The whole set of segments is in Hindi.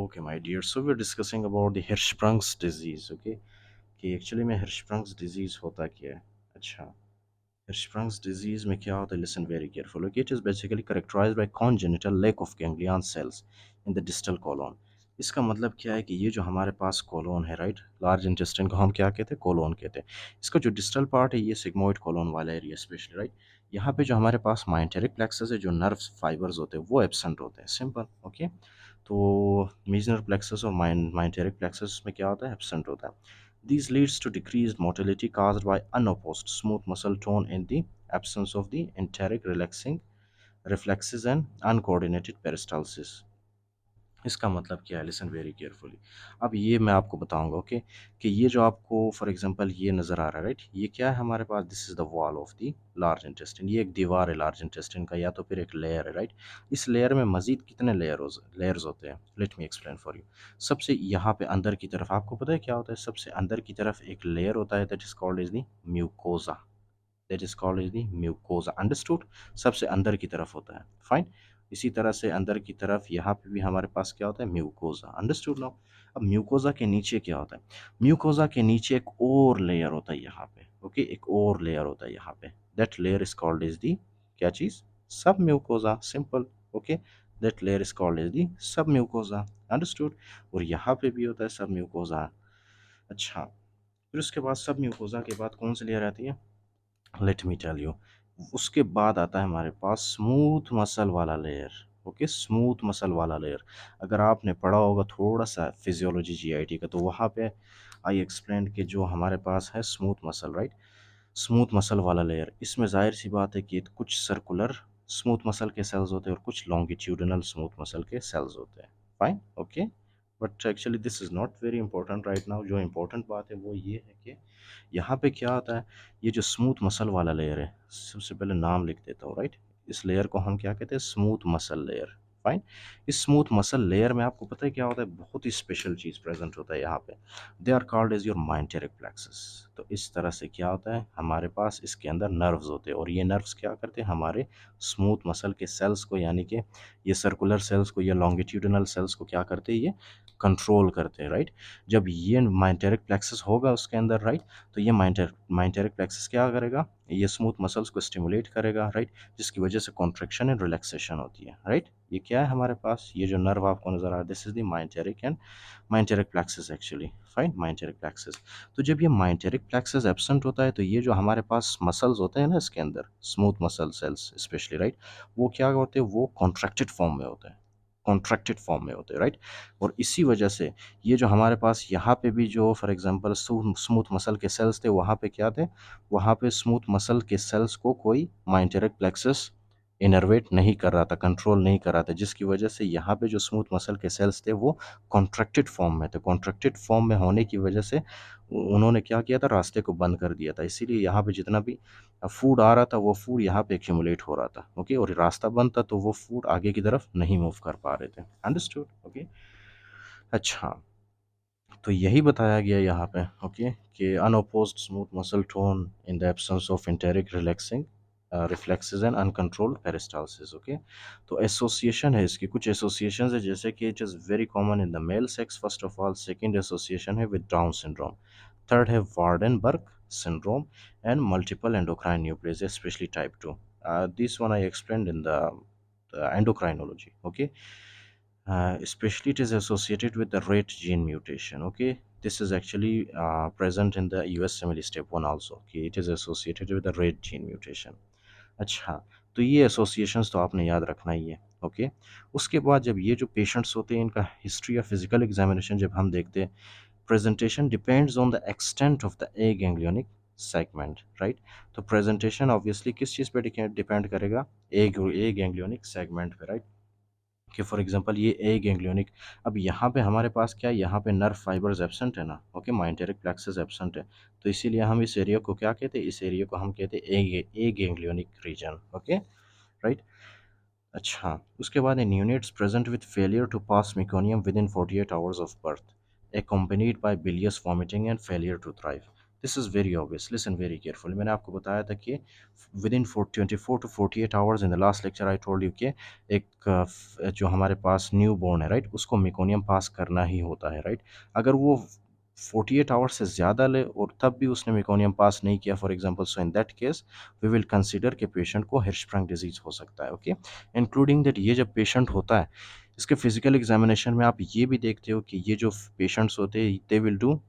Okay, my dear. So we're discussing about the Hirschsprung's disease. Okay, कि एक्चुअली में Hirschsprung's disease होता क्या है? अच्छा, Hirschsprung's disease में क्या होता है? Listen very carefully. Okay, it is basically characterized by congenital lack of ganglion cells in the distal colon. इसका मतलब क्या है कि ये जो हमारे पास कोलोन है, राइट, लार्ज इंटेस्टाइन को हम क्या कहते हैं? कोलोन कहते हैं। इसका जो डिस्टल पार्ट है, ये सिग्मोइड कोलोन वाला एरिया स्पेशली, राइट। यहाँ पे जो हमारे पास माइंटेरिक प्लेक्सस है, जो नर्व फाइबर्स होते हैं, वो एब्सेंट होते हैं, सिंपल। ओके, तो मीजनर प्लेक्सस और माइंटेरिक प्लेक्सस में क्या होता है? एब्सेंट होता है। This leads to decreased motility caused by unopposed smooth muscle tone in the absence of the enteric relaxing reflexes and uncoordinated peristalsis. इसका मतलब क्या है? Listen very carefully. अब ये मैं आपको बताऊंगा, ओके, कि ये जो आपको फॉर एग्जांपल ये नज़र आ रहा है, राइट, ये क्या है हमारे पास? This is the wall of the large intestine. ये एक दीवार है लार्ज इंटेस्टिन का, या तो फिर एक लेयर है, राइट। इस लेयर में मजीद कितने लेयर्स होते हैं? Let me explain for you. सबसे यहाँ पे अंदर की तरफ आपको पता है क्या होता है? सबसे अंदर की तरफ एक लेयर होता है, that is called is the mucosa. That is called is the mucosa, understood? सबसे अंदर की तरफ होता है, फाइन। इसी तरह से अंदर की तरफ यहाँ पे भी हमारे पास क्या होता है? Mucosa, understood now? अब म्यूकोजा के नीचे क्या होता है? म्यूकोजा के नीचे एक और लेयर होता है यहाँ पे, ओके, एक और लेयर होता है यहाँ पे। That layer is called is the क्या चीज? सब mucosa, simple. Okay, that layer is called is the सब म्यूकोजा, अंडरस्टूड? और यहाँ पे भी होता है सब म्यूकोजा। अच्छा, फिर उसके बाद सब म्यूकोजा के बाद कौन सी लेयर आती है? Let me tell you. उसके बाद आता है हमारे पास स्मूथ मसल वाला लेयर। ओके, स्मूथ मसल वाला लेयर। अगर आपने पढ़ा होगा थोड़ा सा फिजियोलॉजी जीआईटी का, तो वहाँ पे आई एक्सप्लेन कि जो हमारे पास है smooth muscle, right, smooth muscle वाला लेयर, इसमें जाहिर सी बात है कि कुछ सर्कुलर स्मूथ मसल के सेल्स होते हैं और कुछ लॉन्गिट्यूडिनल स्मूथ मसल के सेल्स होते हैं, fine. Okay, but actually this is not very important right now. जो इंपॉर्टेंट बात है वो ये है कि यहाँ पे क्या आता है? ये जो स्मूथ मसल वाला लेयर है, सबसे पहले नाम लिख देता हूँ, राइट। इस लेयर को हम क्या कहते हैं? Smooth muscle layer, fine. इस स्मूथ मसल लेयर में आपको पता है क्या होता है? बहुत ही स्पेशल चीज़ प्रेजेंट होता है यहाँ पे। They are called as your myenteric plexus. तो इस तरह से क्या होता है? हमारे पास इसके अंदर नर्व्स होते हैं, और ये नर्व्स क्या करते हैं? हमारे स्मूथ मसल के सेल्स को, यानी कि ये सर्कुलर सेल्स को या लॉन्गिट्यूडिनल सेल्स को क्या करते हैं? ये कंट्रोल करते हैं, राइट। जब ये माइंटेरिक प्लेक्सस होगा उसके अंदर, राइट, तो ये माइंटेरिक प्लेक्सस क्या करेगा? ये स्मूथ मसल्स को स्टिमुलेट करेगा, राइट, जिसकी वजह से कॉन्ट्रैक्शन एंड रिलैक्सेशन होती है, राइट। ये क्या है हमारे पास? ये जो नर्व आपको नजर आ रहा है, this is the myenteric and myenteric plexus actually, fine, myenteric plexus. तो जब ये माइंटेरिक प्लेक्सस एब्सेंट होता है, तो ये जो हमारे पास मसल्स होते हैं ना इसके अंदर, smooth muscle cells specially, right, वो क्या होते हैं? वो कॉन्ट्रैक्टेड फॉर्म में होते हैं, कॉन्ट्रैक्टेड फॉर्म में होते हैं, राइट। और इसी वजह से ये जो हमारे पास यहाँ पे भी जो फॉर एग्जांपल स्मूथ मसल के सेल्स थे, वहाँ पे क्या थे? वहाँ पे स्मूथ मसल के सेल्स को कोई माइंटेरिक प्लेक्सस इनर्वेट नहीं कर रहा था, कंट्रोल नहीं कर रहा था, जिसकी वजह से यहाँ पे जो स्मूथ मसल के सेल्स थे वो कॉन्ट्रैक्टेड फॉर्म में थे। कॉन्ट्रैक्टेड फॉर्म में होने की वजह से उन्होंने क्या किया था? रास्ते को बंद कर दिया था। इसीलिए यहाँ पे जितना भी फूड आ रहा था, वो फूड यहाँ पे एक्यूमुलेट हो रहा था, ओके, और रास्ता बंद था, तो वो फूड आगे की तरफ नहीं मूव कर पा रहे थे, अंडरस्टूड? ओके, अच्छा, तो यही बताया गया यहाँ पे, ओके, कि unopposed smooth muscle tone in the absence of enteric relaxing reflexes and uncontrolled peristalsis. Okay, तो एसोसिएशन है इसकी, कुछ एसोसिएशंस है, जैसे कि it is very common in the male sex first of all. Second association है विद डाउन सिंड्रोम। थर्ड है वार्डनबर्ग syndrome and multiple endocrine neoplasia, especially type 2. This one I explained in the endocrinology. Okay, especially it is associated with the rate gene mutation. Okay, this is actually present in the US family step 1 also. Okay, it is associated with the rate gene mutation. अच्छा, तो ये एसोसिएशंस तो आपने याद रखना ही है। ओके, उसके बाद जब ये जो पेशेंट्स होते हैं, इनका हिस्ट्री या फिजिकल एग्जामिनेशन जब हम देखते हैं, presentation depends on the extent of the aganglionic segment, right? तो presentation obviously किस चीज़ पे डिपेंड करेगा? ए गैंग्लियोनिक सेगमेंट पे, राइट। कि फॉर एग्जांपल ये ए गैंग्लियोनिक, अब यहाँ पे हमारे पास क्या है? यहाँ पे नर्व फाइबर्स एब्सेंट है ना, ओके, माइंटेरिक प्लेक्सस एब्सेंट है, तो इसीलिए हम इस एरिया को क्या कहते हैं? इस एरिया को हम कहते हैं a ganglionic region, okay, right. अच्छा, उसके बाद in units present with failure to pass meconium within 48 hours of birth, accompanied by bilious vomiting and failure to thrive. This is very obvious, listen very carefully. मैंने आपको बताया था कि within 24 to 48 hours, in the last lecture I told you कि एक जो हमारे पास न्यू बॉर्न है, राइट, उसको मेकोनियम पास करना ही होता है, राइट। अगर वो 48 आवर्स से ज़्यादा ले और तब भी उसने मेकोनियम पास नहीं किया, for example, so in that case we will consider कि पेशेंट को हिर्शस्प्रंग डिजीज़ हो सकता है, ओके। इंक्लूडिंग दैट, ये जब पेशेंट होता है, इसके फिजिकल एग्जामिनेशन में आप ये भी देखते हो कि ये जो पेशेंट्स होते हैं, they will do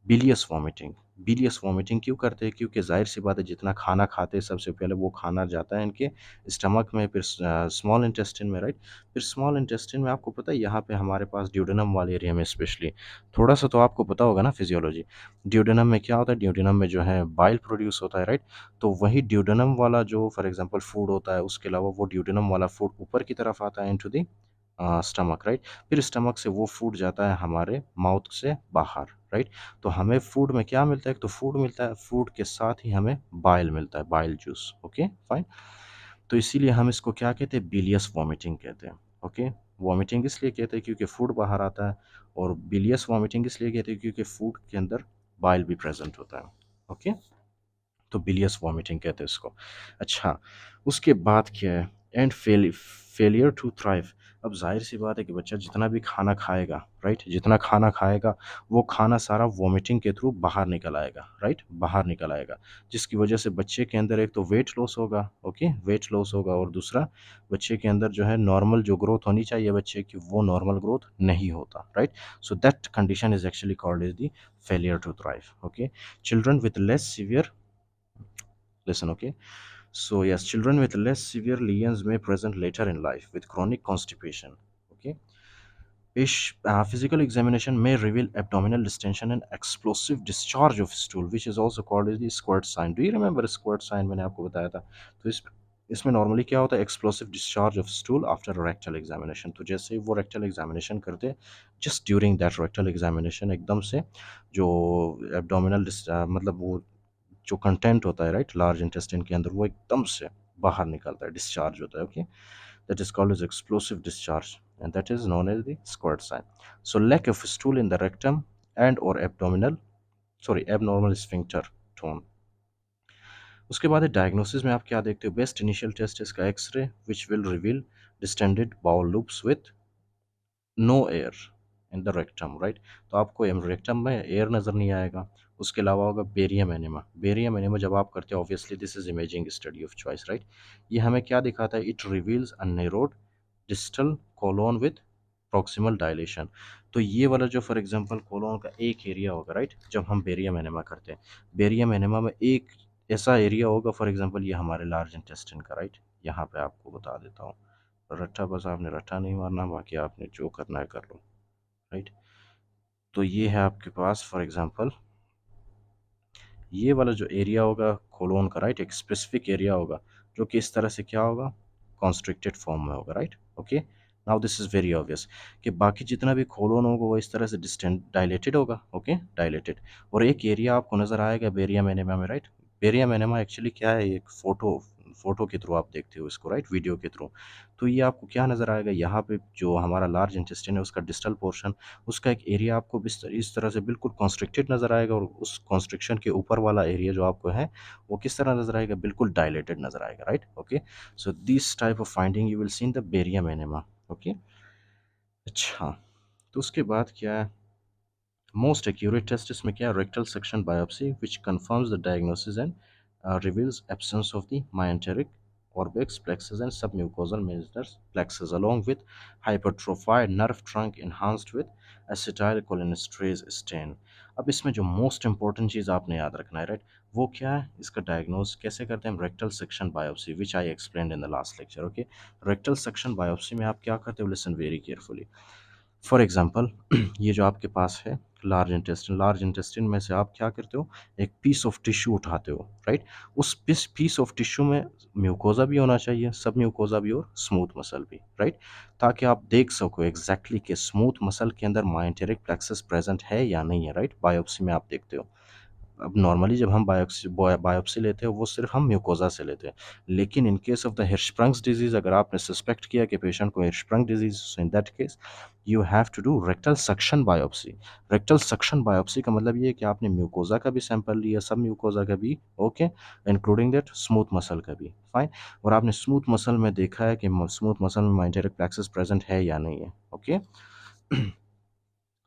bilious vomiting. Bilious vomiting क्यों करते हैं? क्योंकि ज़ाहिर सी बात है, जितना खाना खाते हैं सबसे पहले वो खाना जाता है इनके स्टमक में, फिर स्मॉल इंटेस्टाइन में, राइट। फिर स्मॉल इंटेस्टाइन में आपको पता है यहाँ पे हमारे पास ड्यूडेनम वाले एरिया में स्पेशली, थोड़ा सा तो आपको पता होगा ना फिजियोलॉजी। ड्यूडेनम में क्या होता है? ड्यूडेनम में जो है बाइल प्रोड्यूस होता है, राइट। तो वही ड्यूडेनम वाला जो फॉर एग्जांपल फूड होता है, उसके अलावा वो ड्यूडेनम वाला फूड ऊपर की तरफ आता है इनटू द स्टमक, राइट। फिर स्टमक से वो फूड जाता है हमारे माउथ से बाहर, राइट। तो हमें फूड में क्या मिलता है? एक तो फूड मिलता है, फूड के साथ ही हमें बाइल मिलता है, बाइल जूस, ओके फाइन। तो इसीलिए हम इसको क्या कहते हैं? बिलियस वॉमिटिंग कहते हैं, ओके। वॉमिटिंग इसलिए कहते हैं क्योंकि फूड बाहर आता है, और बिलियस वॉमिटिंग इसलिए कहते हैं क्योंकि फूड के अंदर बाइल भी प्रेजेंट होता है, ओके। तो बिलियस वॉमिटिंग कहते हैं इसको। अच्छा, उसके बाद क्या है? And failure to thrive. अब जाहिर सी बात है कि बच्चा जितना भी खाना खाएगा, राइट, जितना खाना खाएगा वो खाना सारा वॉमिटिंग के थ्रू बाहर निकल आएगा, राइट, बाहर निकल आएगा। जिसकी वजह से बच्चे के अंदर एक तो वेट लॉस होगा, ओके, वेट लॉस होगा, और दूसरा बच्चे के अंदर जो है नॉर्मल जो ग्रोथ होनी चाहिए बच्चे की, वो नॉर्मल ग्रोथ नहीं होता, right. So that condition is actually called is the failure to thrive, okay. Children with less severe, listen, okay. So yes, children with less severe lesions may present later in life with chronic constipation, okay. Physical examination may reveal abdominal distension and explosive discharge of stool, which is also called as the squirt sign. Do you remember squirt sign? मैंने आपको बताया था। तो इसमें नॉर्मली क्या होता है? Explosive discharge of stool after rectal examination. तो जैसे ही वो रेक्टल एग्जामिनेशन करते हैं, just during that rectal examination एकदम से जो एब्डोमिनल मतलब वो जो कंटेंट होता है, राइट, लार्ज इंटेस्टाइन के अंदर, वो एकदम से बाहर निकलता है, डिस्चार्ज होता है, okay. That is called as explosive discharge, and that is known as the squirt sign. So lack of stool in the rectum and और abdominal, sorry, abnormal sphincter tone. उसके बाद डायग्नोसिस में आप क्या देखते हो? बेस्ट इनिशियल टेस्ट इसका X ray which will reveal distended bowel loops with no air in the rectum, right. तो आपको रेक्टम में एयर नज़र नहीं आएगा। उसके अलावा होगा बेरियम एनेमा। बेरियम एनेमा जब आप करते हो, obviously this is imaging study of choice, right. ये हमें क्या दिखाता है? It reveals a narrowed distal colon with proximal dilation. तो ये वाला जो फॉर एग्जांपल कोलोन का एक एरिया होगा, राइट, जब हम बेरियम एनेमा करते हैं, बेरियम एनेमा में एक ऐसा एरिया होगा, फॉर एग्जांपल ये हमारे लार्ज इंटेस्टाइन का, राइट। यहाँ पे आपको बता देता हूँ, रट्टा बस आपने रट्टा नहीं मारना, बाकी आपने जो करना है कर लो, राइट। तो ये है आपके पास फॉर एग्जांपल ये वाला जो एरिया होगा कोलोन का, राइट, एक स्पेसिफिक एरिया होगा जो कि इस तरह से क्या होगा? कॉन्स्ट्रिक्टेड फॉर्म में होगा, right, okay. Now this is very obvious कि बाकी जितना भी खोलोन होगा वो इस तरह से डिस्टेंट डायलेटेड होगा, ओके, डायलेटेड। और एक एरिया आपको नज़र आएगा बेरियम एनेमा में, राइट। बेरियम एनेमा एक्चुअली क्या है? एक फोटो के थ्रू आप देखते हो इसको, राइट, वीडियो के थ्रू। तो ये आपको क्या नज़र आएगा? यहाँ पे जो हमारा लार्ज इंटेस्टाइन है उसका डिस्टल पोर्शन, उसका एक एरिया आपको इस तरह से बिल्कुल कॉन्स्ट्रिक्टेड नज़र आएगा, और उस कॉन्स्ट्रिक्शन के ऊपर वाला एरिया जो आपको है वो किस तरह नज़र आएगा? बिल्कुल डायलेटेड नज़र आएगा, right, okay. So this type of finding you will see in the barium enema, okay. अच्छा, तो उसके बाद क्या है? मोस्ट एक्यूरेट टेस्ट इसमें क्या है? Rectal section biopsy which confirms the diagnosis and reveals absence of the myenteric orbix plexus and submucosal meniscus plexus along with hypertrophied nerve trunk enhanced with acetylcholinesterase stain। अब इसमें जो मोस्ट इंपॉर्टेंट चीज़ आपने याद रखना है, राइट, वो क्या है? इसका डायग्नोज कैसे करते हैं हम? Rectal section biopsy which I explained in the last lecture, okay. Rectal section biopsy में आप क्या करते हो? Listen very carefully. For example ये जो आपके पास है लार्ज इंटेस्टिन में से आप क्या करते हो? एक पीस ऑफ टिश्यू उठाते हो, राइट। उस पीस ऑफ टिश्यू में म्यूकोजा भी होना चाहिए, सब म्यूकोजा भी और स्मूथ मसल भी, राइट, ताकि आप देख सको एग्जैक्टली कि स्मूथ मसल के अंदर माइंटेरिक प्लेक्सस प्रेजेंट है या नहीं है, राइट। बायोप्सी में आप देखते हो। अब नॉर्मली जब हम बायोप्सी लेते हैं वो सिर्फ हम म्यूकोजा से लेते हैं, लेकिन in case of the Hirschsprung's disease अगर आपने सस्पेक्ट किया कि पेशेंट को Hirschsprung disease, in that case you have to do rectal suction biopsy. Rectal suction biopsy का मतलब ये है कि आपने म्यूकोजा का भी सैंपल लिया, सब म्यूकोजा का भी, okay, including that smooth muscle का भी, फाइन, और आपने स्मूथ मसल में देखा है कि स्मूथ मसल में माइंटेरिक प्लेक्सस प्रेजेंट है या नहीं है, ओके।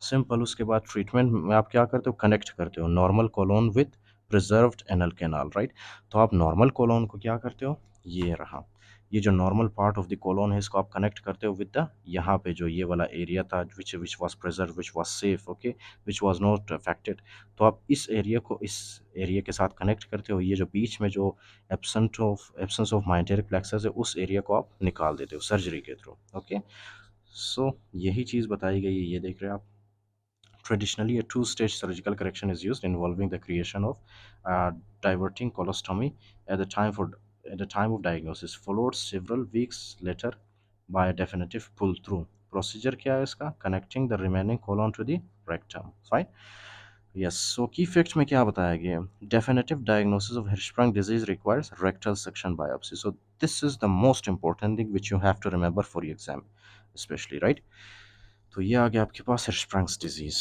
सिंपल। उसके बाद ट्रीटमेंट में आप क्या करते हो, कनेक्ट करते हो normal colon with preserved anal canal, right. तो आप नॉर्मल कोलोन को क्या करते हो, ये रहा, ये जो normal part of the colon है इसको आप कनेक्ट करते हो विद द, यहाँ पे जो ये वाला एरिया था which was preserve, which was safe, okay, which was not affected. तो आप इस एरिया को इस एरिया के साथ कनेक्ट करते हो, ये जो बीच में जो एब्सेंस ऑफ माइंटेरिक प्लेक्सस है उस एरिया को आप निकाल देते हो सर्जरी के थ्रू, ओके। सो यही चीज़ बताई गई है, ये देख रहे हैं आप। Traditionally, a two-stage surgical correction is used, involving the creation of diverting colostomy at the time for at the time of diagnosis, followed several weeks later by a definitive pull-through. Procedure क्या है इसका? Connecting the remaining colon to the rectum. Fine. Yes. So key facts में क्या बताया गया है? Definitive diagnosis of Hirschsprung disease requires rectal section biopsy. So this is the most important thing which you have to remember for your exam, especially, right? तो ये आ गया आपके पास Hirschsprung's disease.